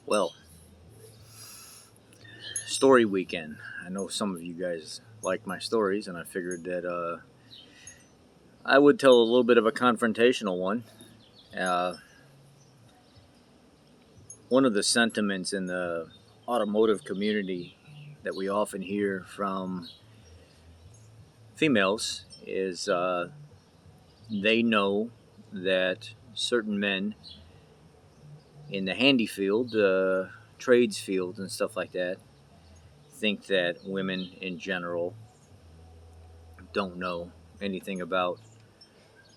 Well, story weekend. I know some of you guys like my stories, and I figured that I would tell a little bit of a confrontational one. Uh, One of the sentiments in the automotive community that we often hear from females is they know that certain men in the handy field, trades field, and stuff like that think that women in general don't know anything about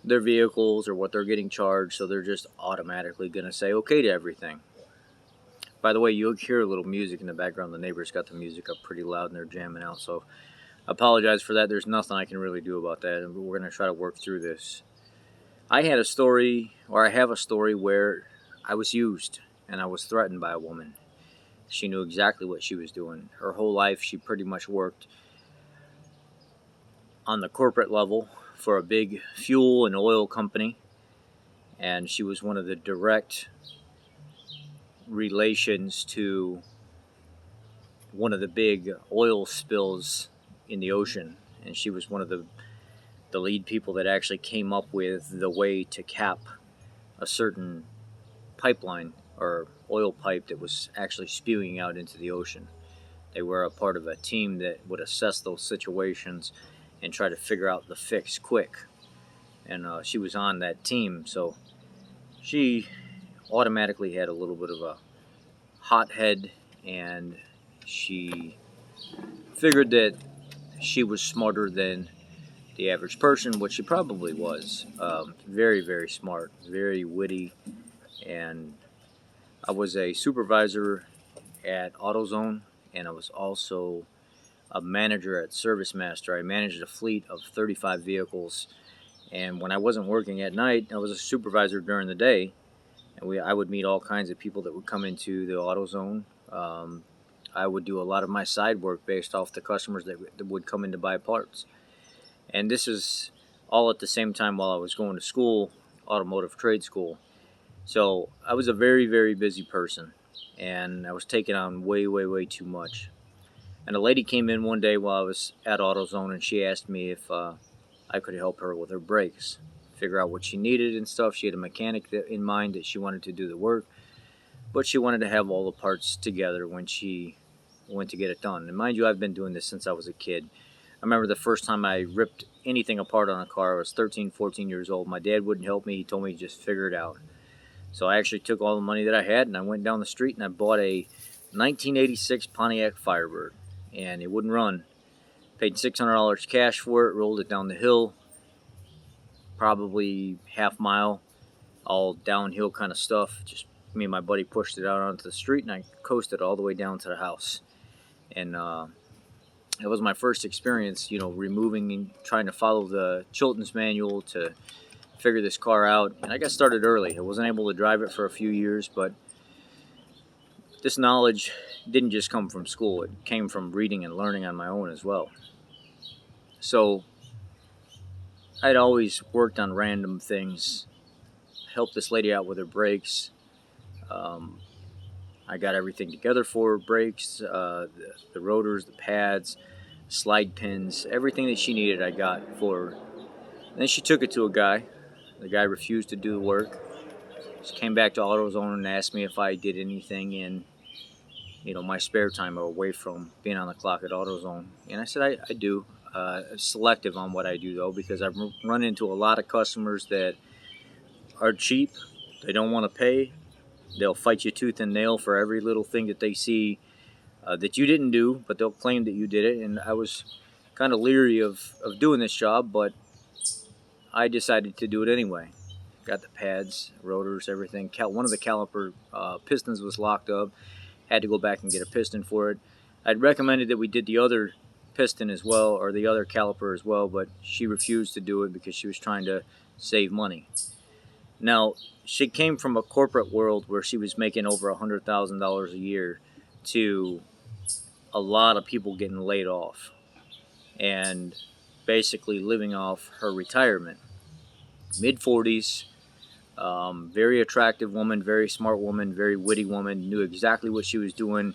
their vehicles or what they're getting charged, so they're just automatically going to say okay to everything. By the way, you'll hear a little music in the background. The neighbors got the music up pretty loud and they're jamming out, so I apologize for that. There's nothing I can really do about that, and we're going to try to work through this. I had a story, or I have a story, where I was used and I was threatened by a woman. She knew exactly what she was doing. Her whole life, she pretty much worked on the corporate level for a big fuel and oil company, and she was one of the direct relations to one of the big oil spills in the ocean. And she was one of the lead people that actually came up with the way to cap a certain pipeline or oil pipe that was actually spewing out into the ocean. They were a part of a team that would assess those situations and try to figure out the fix quick. And she was on that team, so she automatically had a little bit of a hot head, and she figured that she was smarter than the average person, which she probably was. Very, very smart, very witty, and I was a supervisor at AutoZone, and I was also a manager at ServiceMaster. I managed a fleet of 35 vehicles, and when I wasn't working at night, I was a supervisor during the day, and I would meet all kinds of people that would come into the AutoZone. I would do a lot of my side work based off the customers that would come in to buy parts. And this is all at the same time while I was going to school, automotive trade school. So I was a very, very busy person, and I was taking on way, way, way too much. And a lady came in one day while I was at AutoZone, and she asked me if I could help her with her brakes, figure out what she needed and stuff. She had a mechanic in mind that she wanted to do the work, but she wanted to have all the parts together when she went to get it done. And mind you, I've been doing this since I was a kid. I remember the first time I ripped anything apart on a car. I was 13, 14 years old. My dad wouldn't help me. He told me to just figure it out. So I actually took all the money that I had and I went down the street and I bought a 1986 Pontiac Firebird. And it wouldn't run. Paid $600 cash for it, rolled it down the hill, probably half mile, all downhill kind of stuff. Just me and my buddy pushed it out onto the street and I coasted all the way down to the house. And it was my first experience, removing and trying to follow the Chilton's manual to figure this car out. And I got started early. I wasn't able to drive it for a few years, but this knowledge didn't just come from school. It came from reading and learning on my own as well. So I'd always worked on random things, helped this lady out with her brakes. I got everything together for her brakes, the rotors, the pads, slide pins, everything that she needed I got for her. Then she took it to a guy. The guy refused to do the work. She came back to AutoZone and asked me if I did anything in my spare time or away from being on the clock at AutoZone. And I said I do. Selective on what I do, though, because I've run into a lot of customers that are cheap. They don't want to pay. They'll fight you tooth and nail for every little thing that they see that you didn't do, but they'll claim that you did it. And I was kind of leery of doing this job, but I decided to do it anyway. Got the pads, rotors, everything. One of the caliper pistons was locked up. Had to go back and get a piston for it. I'd recommended that we did the other piston as well, or the other caliper as well, but she refused to do it because she was trying to save money. Now, she came from a corporate world where she was making over $100,000 a year to a lot of people getting laid off and basically living off her retirement. Mid-40s, Very attractive woman, very smart woman, very witty woman, knew exactly what she was doing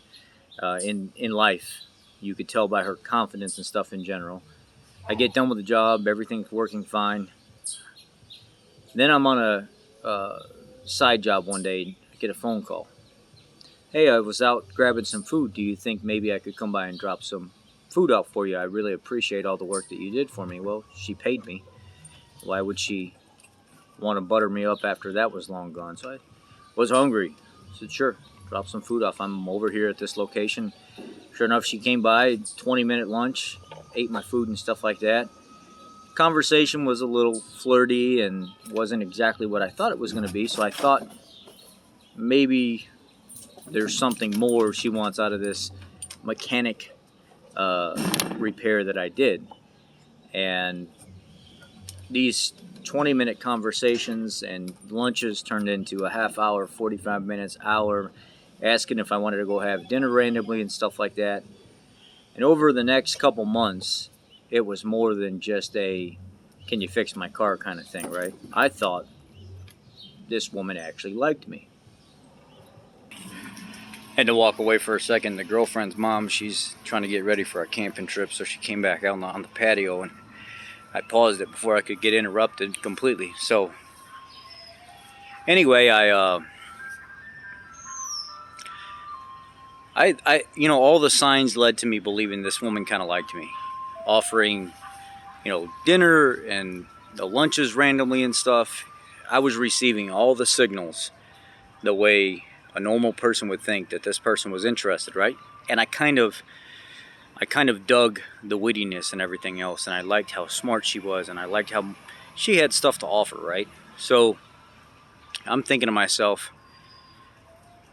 in life. You could tell by her confidence and stuff in general. I get done with the job, everything's working fine. Then I'm on a side job one day. I get a phone call. Hey, I was out grabbing some food. Do you think maybe I could come by and drop some food out for you? I really appreciate all the work that you did for me. Well, she paid me. Why would she want to butter me up after that was long gone? So I was hungry. I said, sure, drop some food off. I'm over here at this location. Sure enough, she came by, 20-minute lunch, ate my food and stuff like that. Conversation was a little flirty and wasn't exactly what I thought it was going to be, so I thought maybe there's something more she wants out of this mechanic repair that I did. And these 20-minute conversations and lunches turned into a half hour, 45 minutes, hour, asking if I wanted to go have dinner randomly and stuff like that. And over the next couple months, it was more than just a can you fix my car kind of thing, right? I thought this woman actually liked me. Had to walk away for a second. The girlfriend's mom, she's trying to get ready for a camping trip, so she came back out on the patio, and I paused it before I could get interrupted completely. So anyway, I all the signs led to me believing this woman kind of liked me, offering, dinner and the lunches randomly and stuff. I was receiving all the signals the way a normal person would think that this person was interested, right? And I kind of dug the wittiness and everything else, and I liked how smart she was, and I liked how she had stuff to offer, right? So I'm thinking to myself,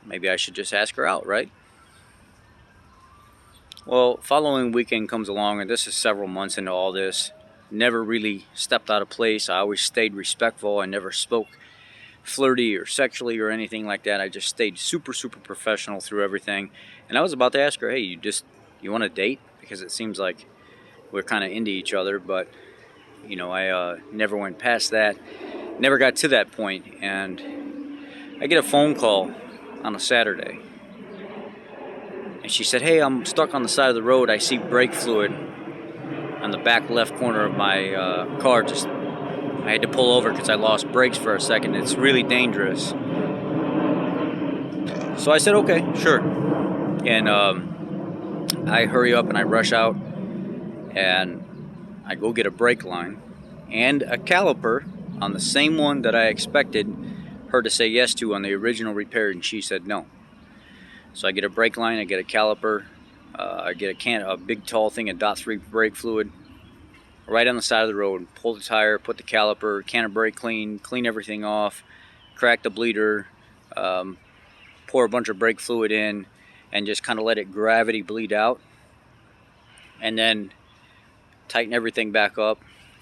maybe I should just ask her out, right? Well, following weekend comes along, and this is several months into all this. Never really stepped out of place. I always stayed respectful. I never spoke flirty or sexually or anything like that. I just stayed super, super professional through everything. And I was about to ask her, hey, you want to date? Because it seems like we're kind of into each other, but I never went past that. Never got to that point. And I get a phone call on a Saturday. And she said, hey, I'm stuck on the side of the road. I see brake fluid on the back left corner of my car. I had to pull over because I lost brakes for a second. It's really dangerous. So I said, okay, sure. And I hurry up and I rush out and I go get a brake line and a caliper on the same one that I expected her to say yes to on the original repair, and she said no. So I get a brake line, I get a caliper, I get a big tall thing of .3 brake fluid right on the side of the road, pull the tire, put the caliper, can of brake clean everything off, crack the bleeder, pour a bunch of brake fluid in, and just kind of let it gravity bleed out, and then tighten everything back up,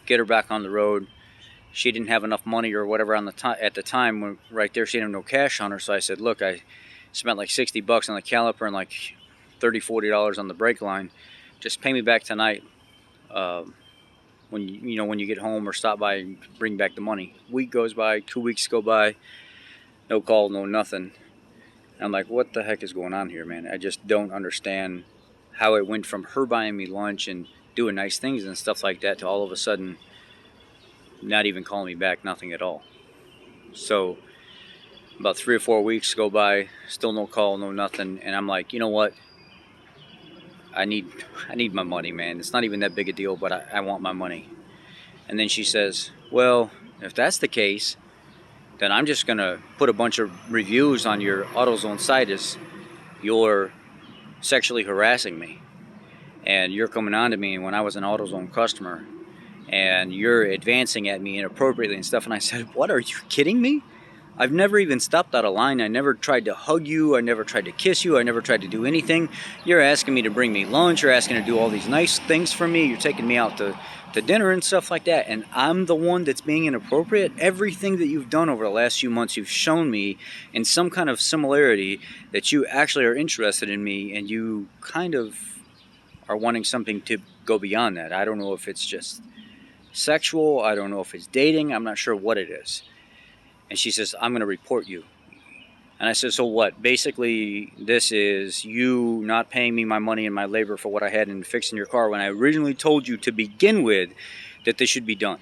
get her back on the road. She didn't have enough money or whatever at the time. When right there, she didn't have no cash on her, so I said, look, I spent like $60 on the caliper and like $30-40 on the brake line. Just pay me back tonight. When you get home, or stop by and bring back the money. Week goes by, 2 weeks go by, no call, no nothing. And I'm like, what the heck is going on here, man? I just don't understand how it went from her buying me lunch and doing nice things and stuff like that to all of a sudden not even calling me back, nothing at all. So about 3 or 4 weeks go by, still no call, no nothing, and I'm like, you know what? I need my money, man. It's not even that big a deal, but I want my money. And then she says, well, if that's the case, then I'm just going to put a bunch of reviews on your AutoZone site as you're sexually harassing me. And you're coming on to me when I was an AutoZone customer. And you're advancing at me inappropriately and stuff. And I said, what, are you kidding me? I've never even stopped out of line. I never tried to hug you. I never tried to kiss you. I never tried to do anything. You're asking me to bring me lunch. You're asking to do all these nice things for me. You're taking me out to dinner and stuff like that. And I'm the one that's being inappropriate. Everything that you've done over the last few months, you've shown me in some kind of similarity that you actually are interested in me, and you kind of are wanting something to go beyond that. I don't know if it's just sexual. I don't know if it's dating. I'm not sure what it is. And she says, I'm going to report you. And I said, so what? Basically, this is you not paying me my money and my labor for what I had in fixing your car when I originally told you to begin with that this should be done.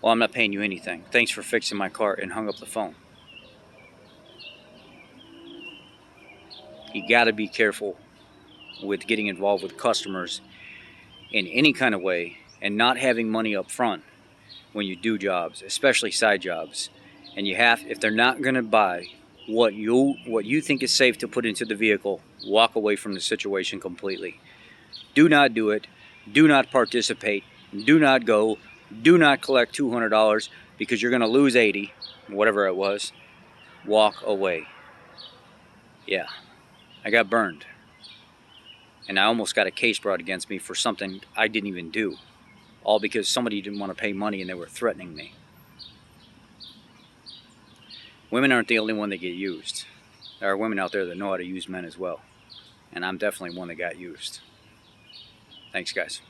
Well, I'm not paying you anything. Thanks for fixing my car, and hung up the phone. You got to be careful with getting involved with customers in any kind of way and not having money up front when you do jobs, especially side jobs. And you have, if they're not going to buy what you think is safe to put into the vehicle, walk away from the situation completely. Do not do it. Do not participate. Do not go. Do not collect $200 because you're going to lose 80, whatever it was. Walk away. Yeah, I got burned. And I almost got a case brought against me for something I didn't even do. All because somebody didn't want to pay money and they were threatening me. Women aren't the only one that get used. There are women out there that know how to use men as well. And I'm definitely one that got used. Thanks, guys.